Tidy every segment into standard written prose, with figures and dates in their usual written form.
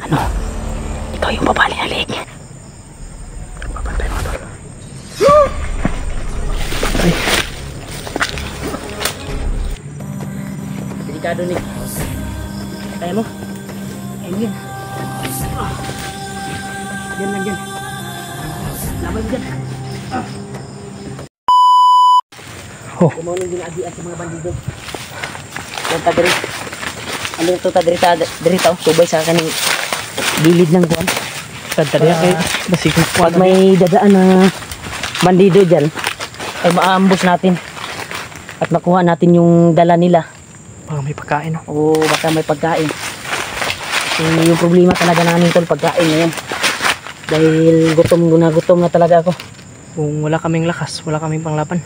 Ano? Ikaw yung babali na leg. Papantay mo tol. Ay. Delikado ni. Kaya mo? Ayun. Yan lang yan. Laban dyan. Oh. Kumaunong din adi-ad sa mga bandido. Yan ta diri. Ano ito ta diri tao? Subay sa kaning gilid ng buwan. Tadtari kay basikot ko. Pag may dadaan na bandido dyan, ay maambos natin. At makuha natin yung dala nila. Baka may pagkain no. O baka may pagkain. Yung problema talaga namin tol, pagkain na yan. Dahil gutom na talaga ako. Kung wala kaming lakas, wala kaming panglaban.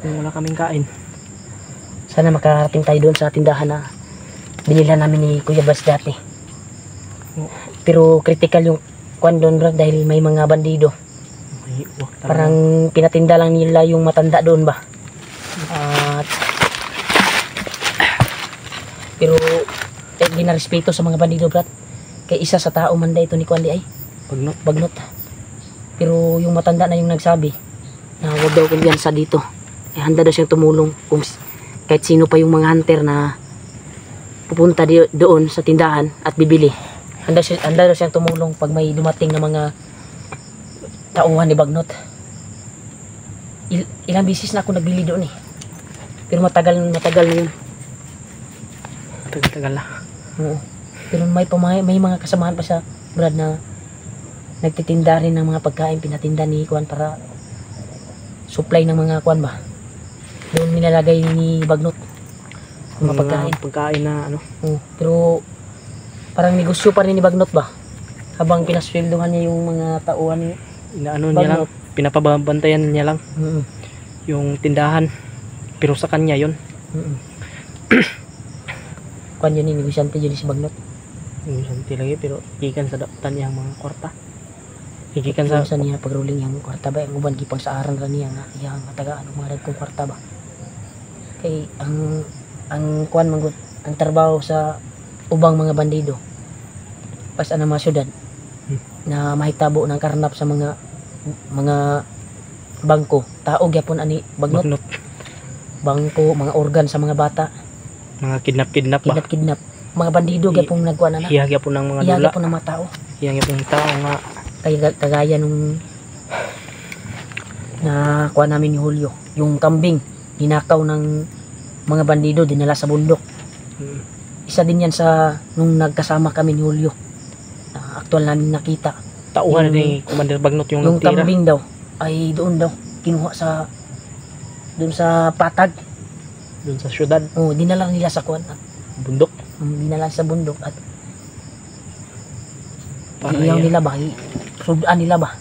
Kung wala kaming kain. Sana makarating tayo doon sa tindahan na binila namin ni Kuya Bas dati. Pero critical yung kwan doon bro, dahil may mga bandido. May uwak talaga. Parang pinatinda lang nila yung matanda doon ba. At pero ginarespeto sa mga bandido bro. Kay isa sa tao man ito ni Kuandi ay bagnot. Pero yung matanda na yung nagsabi na huwag daw kumpiyansa dito. Eh, handa daw siyang tumulong kung kahit sino pa yung mga hunter na pupunta doon sa tindahan at bibili. Handa daw siyang tumulong pag may dumating na mga tauhan ni Bagnot. Ilang bisis na ako nagbili doon eh. Pero matagal na yun. Tagal na. Oo. Pero may mga kasamahan pa sa Brad na nagtitinda rin ng mga pagkain, pinatinda ni Kuan para supply ng mga Kuan ba. Doon nilalagay ni Bagnot yung mga pagkain na ano. Oo. Pero parang negosyo pa rin ni Bagnot ba? Habang pinasweldohan niya yung mga tauhan ni Inaano niya lang, pinapabantayan niya lang yung tindahan. Pero sa kanya yun. Kuan yun ni negosyante yun si Bagnot. Negosyante lagi pero ikan sa daptan niyang mga kwarta. Igikan Sa niya pagruling yung kwarta ba, yung uban gipang sa aran ra niya nga yang tagaan mga dagkong kwarta ba. Kay ang kuan manggod ang trabaho sa ubang mga bandido pas ana mga syudad na mahitabo ng karnap sa mga bangko, tao gyapon ani Bagnot. Bangko, mga organ sa mga bata, mga kidnap ba? Kidnap mga bandido gyapon nagkuan ana. Hiyag gyapon ng mga Hiyag dula. gyapon ng mga tao. Hiyag gyapon ng tao nga Kagaya nung na kuha namin ni Julio, yung kambing ninakaw ng mga bandido, dinala sa bundok. Isa din yan sa nung nagkasama kami ni Julio, actual namin nakita. Tauhan ni Commander Bagnot yung nagtira. Yung kambing daw ay doon daw kinuha doon sa patag, doon sa syudad. Dinala nila sa kuan at Bundok. dinala sa bundok at Para iyaw nila ba, sudaan nila ba.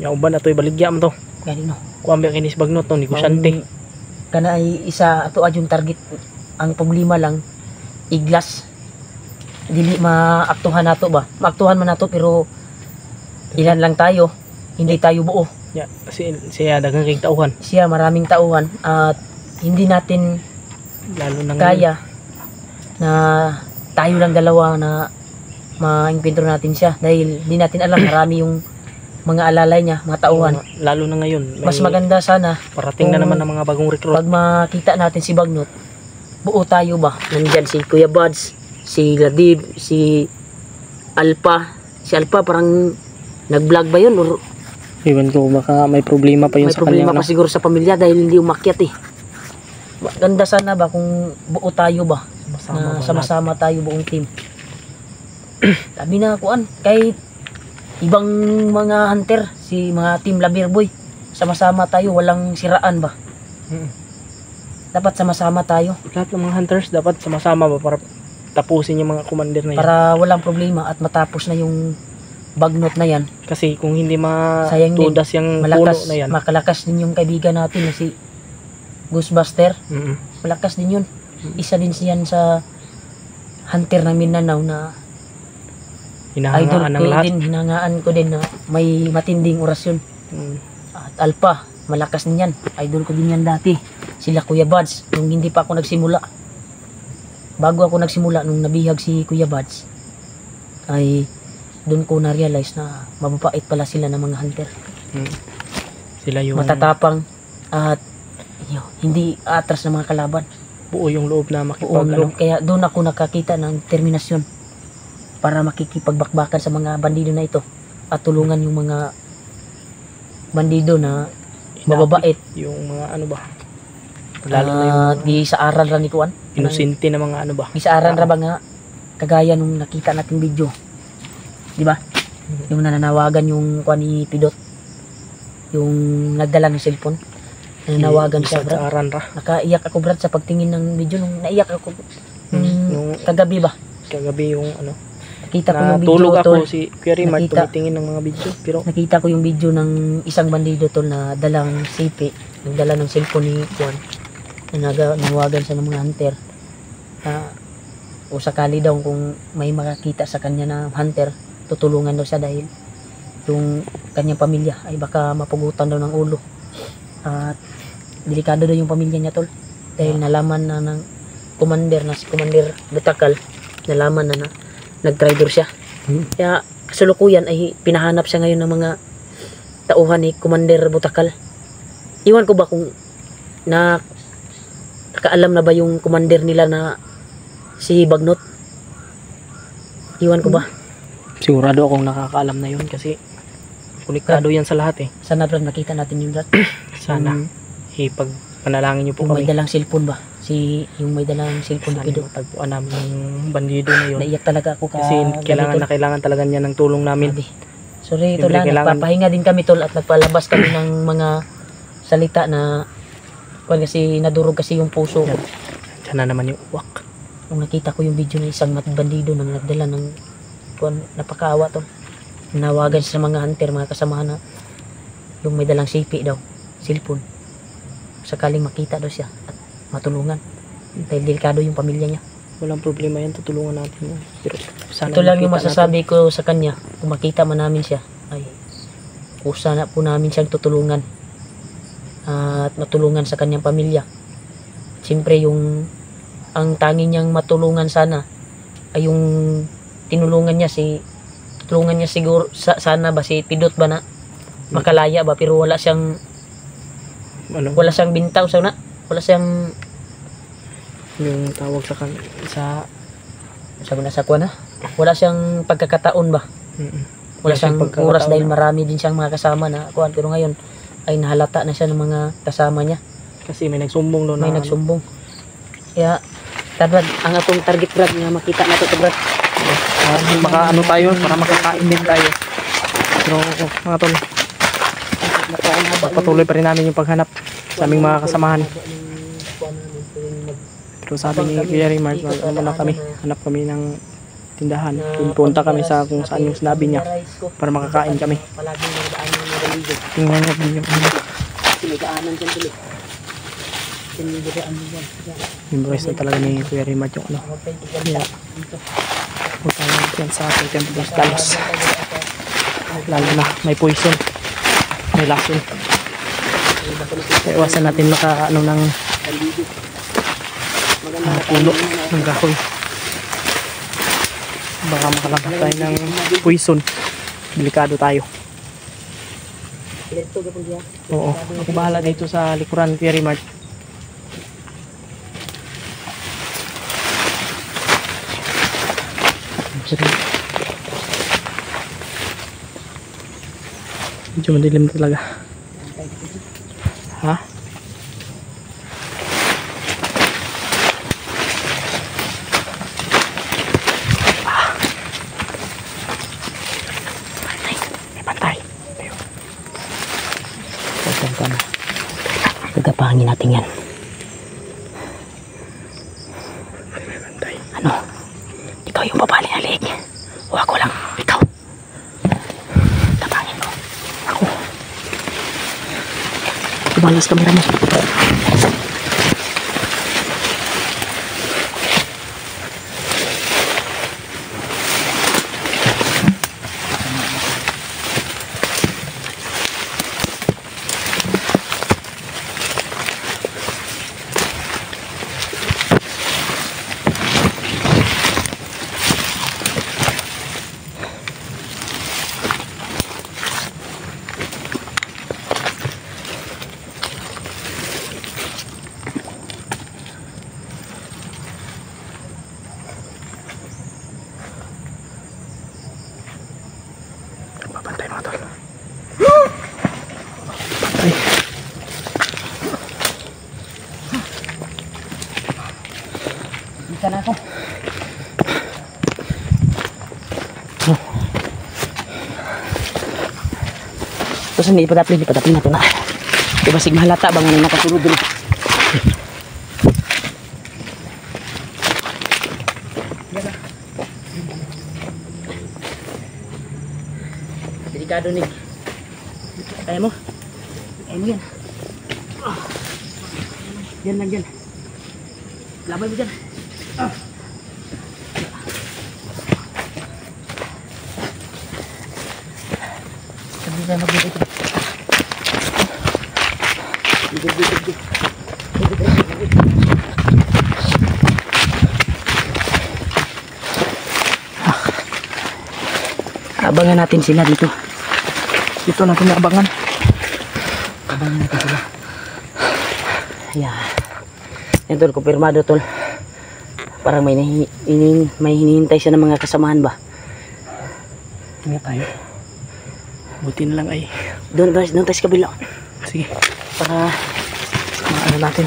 Yung uban ato'y baligya mo to. Ganun no. Kuambi ang kinis Bagnot to, negosyante. Kana ay isa ato yung target. Ang problema lang iglas. Dili maaktuhan nato ba? Maaktuhan man nato pero ilan lang tayo. Hindi tayo buo. Yeah, siya dagang kay tauhan. Siya maraming tauhan at hindi natin Lalo nang kaya na tayo lang dalawa na ma-encuentro natin siya dahil hindi natin alam marami yung mga alalay niya, mga tauhan. Lalo na ngayon. Mas maganda sana parating na naman ng mga bagong recruit. pag makita natin si Bagnot, buo tayo ba? Nandyan si Kuya Buds, si Ladib, si Alpha. Si Alpha parang nag-vlog ba yun? Or Iwan ko baka may problema pa yun may sa problema kanya. pa siguro sa pamilya dahil hindi umakyat eh. Ganda sana ba kung buo tayo ba? Na sama-sama tayo buong team. Sabi na kuan, kahit ibang mga hunter, si mga team Labir Boy, sama-sama tayo, walang siraan ba? Dapat sama-sama tayo. Lahat ng mga hunters dapat sama-sama ba para tapusin yung mga commander na yan. Para walang problema at matapos na yung Bagnot na yan. Kasi kung hindi Sayang din. matudas yung puno Malakas, na yan. makalakas din yung kaibigan natin na si Ghostbuster. Malakas din yun. Isa din siyan sa hunter ng Mindanao na idol Hinahangaan ng ko lahat. din, hinangaan ko din na may matinding orasyon. At Alpha, malakas din yan. Idol ko din yan dati. Sila Kuya Buds, nung hindi pa ako nagsimula. Bago ako nagsimula, nung nabihag si Kuya Buds, ay doon ko na-realize na mababait pala sila ng mga hunter. Sila yung Matatapang at hindi atras ng mga kalaban. buo yung loob na Buong loob. Kaya doon ako nakakita ng determinasyon para makikipagbakbakan sa mga bandido na ito at tulungan yung mga bandido na mababait. Yung mga ano ba? Lalo na yung At gisaaran ra ni kuan. inosente na mga ano ba? Gisaaran ra ba nga kagaya nung nakita nating video. Di ba? Yung nananawagan yung kuan ni Pidot. Yung nagdala ng cellphone. Nananawagan siya, brad. Saaran ra. Nakaiyak ako, brad, sa pagtingin ng video. Nung naiyak ako Nung kagabi ba? kagabi yung ano. Nakita ko yung video, Natulog ako tol. si Kuya Rimar Nakita. tumitingin ng mga video. Pero Nakita ko yung video ng isang bandido, tol, na dalang sipi. Nagdala ng cellphone ni Juan. Nanawagan siya ng mga hunter. O sakali daw kung may makakita sa kanya na hunter, tutulungan daw siya dahil yung kanyang pamilya ay baka mapugutan daw ng ulo. At delikado daw yung pamilya niya, tol, dahil nalaman na ng commander na si Commander Butakal, nalaman na nag-driver siya. Kaya kasalukuyan ay pinahanap siya ngayon ng mga tauhan ni Commander Butakal. Iwan ko ba kung nakaalam na ba yung commander nila na si Bagnot? Iwan ko ba? sigurado akong nakakaalam na yun kasi konektado yan sa lahat eh. Sana, brad, nakita natin yung, brad. Sana pag panalangin niyo po Yung may kami. dalang cellphone ba? Yung may dalang cellphone Sana ni Pido. matagpuan namin yung bandido na yun. Naiyak talaga ako Kasi kailangan talaga niya ng tulong namin. Grabe. Sorry, ito Siyempre, lang. kailangan- Nagpapahinga din kami, tol, at nagpalabas kami ng mga salita na kasi nadurog kasi yung puso ko. Sana naman yung uwak. Nung nakita ko yung video ng isang bandido na nagdala ng napakaawa, tol. Nawagan siya sa mga hunter, mga kasamahan na yung may dalang sipi daw, cellphone. Sakaling makita daw siya at matulungan. Dahil delikado yung pamilya niya. Walang problema yan, tutulungan natin yan. Pero sana Ito lang yung makita masasabi ko sa kanya. Kung makita man namin siya, ay kusa na po namin siyang tutulungan at matulungan sa kanyang pamilya. Siyempre yung ang tangi niyang matulungan sana ay yung tinulungan niya tulungan niya siguro sana ba si Pidot ba na makalaya ba, pero wala siyang ano, bintaw sana, wala siyang yung tawag sa sabi na sa kuha na, wala siyang pagkakataon ba. Wala siyang pagkakataon oras dahil na. marami din siyang mga kasama na kuan, pero ngayon ay nahalata na siya ng mga kasama niya. Kasi may nagsumbong doon May na nagsumbong. Kaya Brad, ang atong target, Brad, nga makita na to, Brad. baka ano tayo para makakain din tayo. Pero mga tol, patuloy pa rin namin yung paghanap sa aming mga kasamahan. Pero sabi ni Kuya Rimar, hanap kami ng tindahan. Punta kami sa kung saan yung sinabi niya para makakain kami. Palaging nagdaan yung mga baligo. Tingnan niyo yung ano. Sinagaanan dyan tuloy. Sinagdaan mo dyan. Memorize na talaga ni Kuya Rimar yung ano. Yeah. Punta namin yan sa ating Templo de los Dalos. Lalo na may poison, may lason. Iwasan natin ano ng puno ng kahoy. Baka makalabas tayo ng poison. Delikado tayo. Oo, ako bahala dito sa likuran, Kuya Rimar. Medyo madilim talaga. Ha? May pantay. Pagkapahangin natin yan. May pantay. Ano? Ikaw yung babali na leg. O ako lang. Ikaw. Tapangin ko. Ako. Tumalas kamera mo. Isa na ako. Tapos hindi patapli na ito na. Diba sig mahalata bang may nakasulod dito. Delikado nih. Kaya mo? Kaya mo yan. Yan lang dyan. Labay mo dyan. Sabi tayo magbibig. Abangan natin sila dito. Dito natin abangan. Abangan natin sila. Ayan. Yan tol, kumpirmado tol. Parang may hinihintay siya ng mga kasamahan ba? Tingnan tayo. Buti na lang ay. Doon tayo sa kabila. Sige. Para maano natin.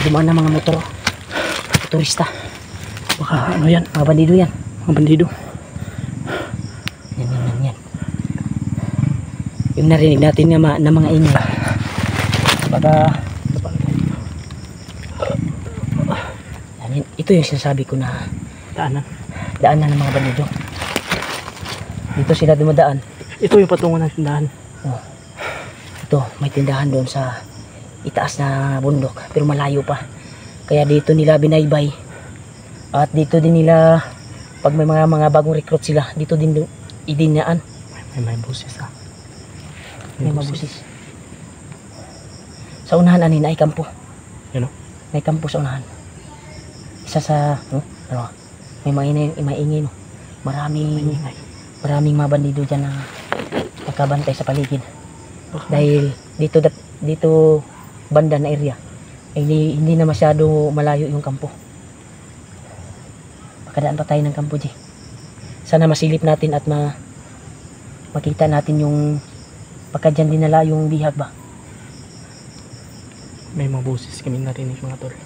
Dumaan na mga motor. Turista. Baka ano yan? Mga bandido yan. Mga bandido. Yan. Yung narinig natin na mga ingay. Baka yan, ito yung sinasabi ko na daanan ng mga bandido. Dito sila dumadaan. Ito yung patungo ng tindahan. Oh. Ito, may tindahan doon sa itaas na bundok pero malayo pa, kaya dito nila binaybay at dito din nila pag may mga bagong recruit sila dito din idinaan. May busis ha. May mabusis sa unahan anin ay kampo. Yun o? May kampo sa unahan, isa sa ano, may ingay no. Maraming mga bandido dyan na nakabantay sa paligid. Dahil dito banda na area ay hindi na masyado malayo yung kampo. Makadaan pa tayo ng kampo di. Sana masilip natin at makita natin yung baka dyan dinala yung bihag ba. May mga busis kami narinig mga tol.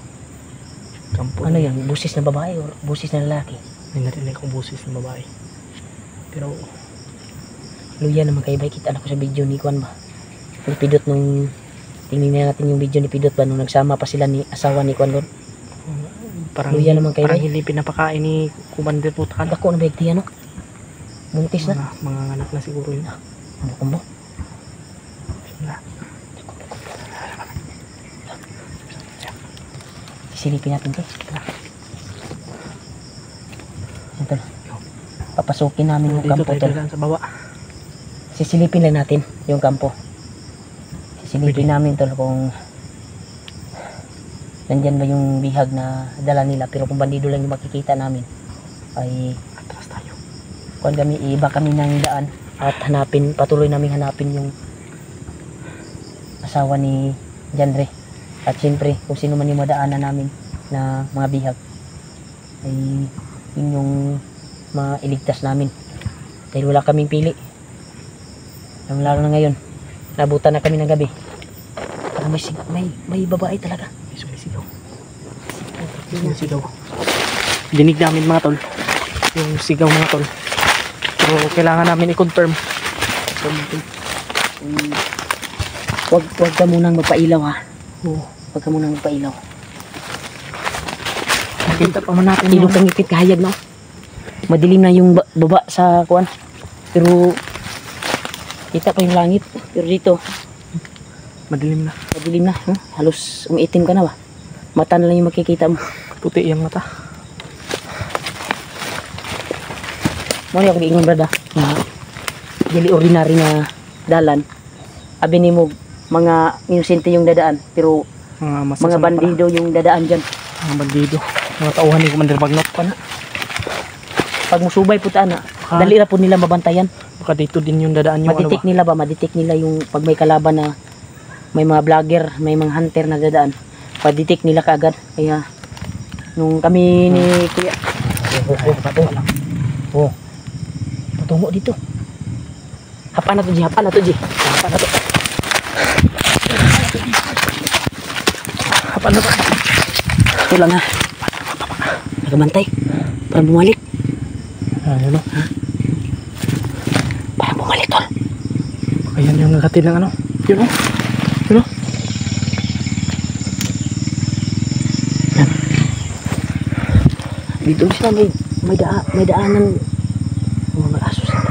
Kampo. Ano yan? Busis na babae o busis na lalaki? May narinig akong busis na babae. Pero luya naman kayo ba kita na ko sa video ni Kwan ba? Yung pidot nung tingnan natin yung video ni Pidot ba nung nagsama pa sila ni asawa ni Kwan doon. Parang hindi pinapakain ni Commander Putakan. Dako na baigti ano? Buntis na. Mga anak na siguro yun. Ano kumbo? Sisilipin natin ito. Ito. Papasukin namin yung kampo. Dito tayo sa baba. Sisilipin lang natin yung kampo. Sisilipin namin tol kung nandyan ba yung bihag na dala nila, pero kung bandido lang yung makikita namin ay atras tayo. Kung iba kami ng daan at patuloy namin hanapin yung asawa ni Janre. At siyempre kung sino man yung madaanan namin na mga bihag ay yun yung mailigtas namin. Dahil wala kaming pili. Lalo na ngayon. Nabutan na kami ng gabi. Parang may babae talaga. May sumisigaw. Sumisigaw. Dinig namin mga tol. Yung sigaw mga tol. So kailangan namin i-confirm. Wag ka munang magpailaw ha. Oo. Wag ka munang magpailaw. Nakita pa man natin Ilog kang ipit kahayag no. Madilim na yung baba sa kuwan. Pero kita pa yung langit. Pero dito madilim na. Halos umiitim ka na ba? Mata na lang yung makikita mo. Puti yung mata. Muna ako giingon brada. Dili ordinary na dalan. Abi ni mo mga inosente yung dadaan. Pero mga bandido yung dadaan dyan. Mga bandido. Mga tauhan ni Commander Bagnot pa na. Pag musubay po na. Dali na po nila mabantayan. Baka dito din yung dadaan yung Maditik nila yung pag may kalaban na may mga vlogger, may mga hunter na dadaan. Pa-detect nila kaagad. Kaya nung kami ni Kuya patungo dito. Hapan na to, G. Hapan na to, G. Hapan na to. Hapan na to. Ito lang ha. Nagamantay. Parang bumalik. Ayun o. Parang bumalik, tol. Baka yan yung naghatid ng ano. Yun o. Yun o. Dito sila may daanan. Mga aso sa